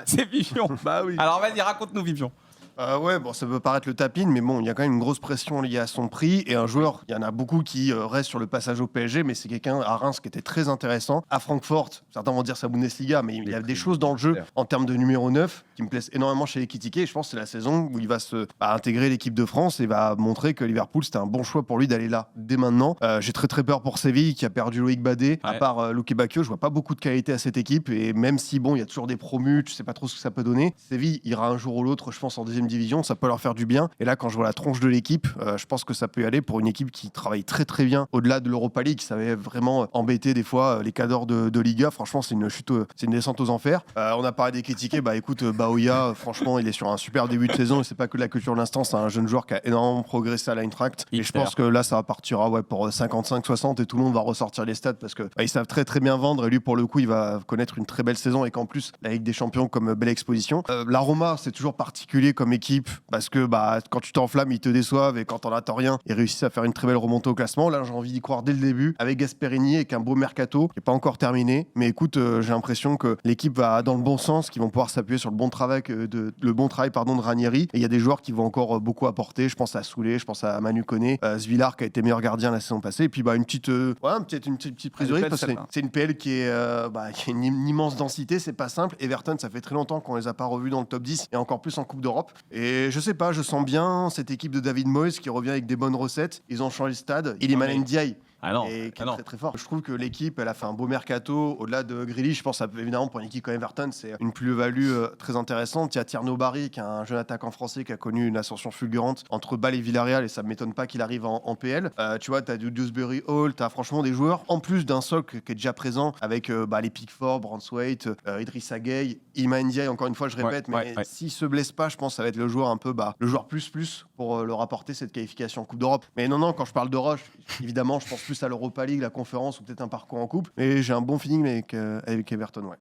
C'est Vivion. Bah oui. Alors vas-y, raconte-nous Vivion. Ouais, bon, ça peut paraître le tapin, mais bon, il y a quand même une grosse pression liée à son prix. Et un joueur, il y en a beaucoup qui restent sur le passage au PSG, mais c'est quelqu'un à Reims qui était très intéressant. À Francfort, certains vont dire sa Bundesliga, mais il y a des choses dans le jeu en termes de numéro 9 qui me plaisent énormément chez Ekitike. Et je pense que c'est la saison où il va intégrer l'équipe de France et va montrer que Liverpool, c'était un bon choix pour lui d'aller là dès maintenant. J'ai très très peur pour Séville qui a perdu Loïc Badé. À part Luke Bacchio, je vois pas beaucoup de qualité à cette équipe. Et même si, bon, il y a toujours des promus, tu sais pas trop ce que ça peut donner. Séville ira un jour ou l'autre, je pense, en deuxième division, ça peut leur faire du bien. Et là, quand je vois la tronche de l'équipe, je pense que ça peut y aller pour une équipe qui travaille très très bien au-delà de l'Europa League. Ça avait vraiment embêté des fois les cadors de Liga. Franchement, c'est une chute, c'est une descente aux enfers. On a parlé des critiqués. Bah écoute, Baoya, franchement, il est sur un super début de saison. Et c'est pas que de la culture de l'instant, c'est un jeune joueur qui a énormément progressé à l'Eintracht. Et je pense que là, ça partira pour 55-60 et tout le monde va ressortir les stats parce que ils savent très très bien vendre. Et lui, pour le coup, il va connaître une très belle saison et qu'en plus, la Ligue des Champions comme belle exposition. La Roma, c'est toujours particulier comme équipe parce que quand tu t'enflammes, ils te déçoivent et quand t'en attends rien, ils réussissent à faire une très belle remontée au classement. Là, j'ai envie d'y croire dès le début avec Gasperini et qu'un beau mercato qui n'est pas encore terminé. Mais écoute, j'ai l'impression que l'équipe va dans le bon sens, qu'ils vont pouvoir s'appuyer sur le bon travail de Ranieri. Et il y a des joueurs qui vont encore beaucoup apporter. Je pense à Soulé, je pense à Manu Koné, Svilar qui a été meilleur gardien la saison passée. Et puis une petite prise de risque parce que c'est une PL qui a une immense densité, c'est pas simple. Everton, ça fait très longtemps qu'on les a pas revus dans le top 10 et encore plus en Coupe d'Europe. Et je sais pas, je sens bien cette équipe de David Moyes qui revient avec des bonnes recettes. Ils ont changé le stade. Iliman Ndiaye. Et qui est très très fort. Je trouve que l'équipe, elle a fait un beau mercato. Au-delà de Grealish, je pense évidemment pour une équipe comme Everton, c'est une plus-value très intéressante. Il y a Tierno Barry, qui est un jeune attaquant français qui a connu une ascension fulgurante entre Bâle et Villarreal, et ça ne m'étonne pas qu'il arrive en PL. Tu vois, tu as du Dewsbury Hall, tu as franchement des joueurs, en plus d'un socle qui est déjà présent avec les Pickford, Braithwaite, Idrissa Gueye, Iliman Ndiaye, encore une fois, je répète, mais s'il se blesse pas, je pense que ça va être le joueur un peu, le joueur plus pour leur apporter cette qualification en Coupe d'Europe. Mais non, quand je parle de Roche, évidemment, je pense plus à l'Europa League, la conférence ou peut-être un parcours en coupe. Mais j'ai un bon feeling avec Everton, ouais.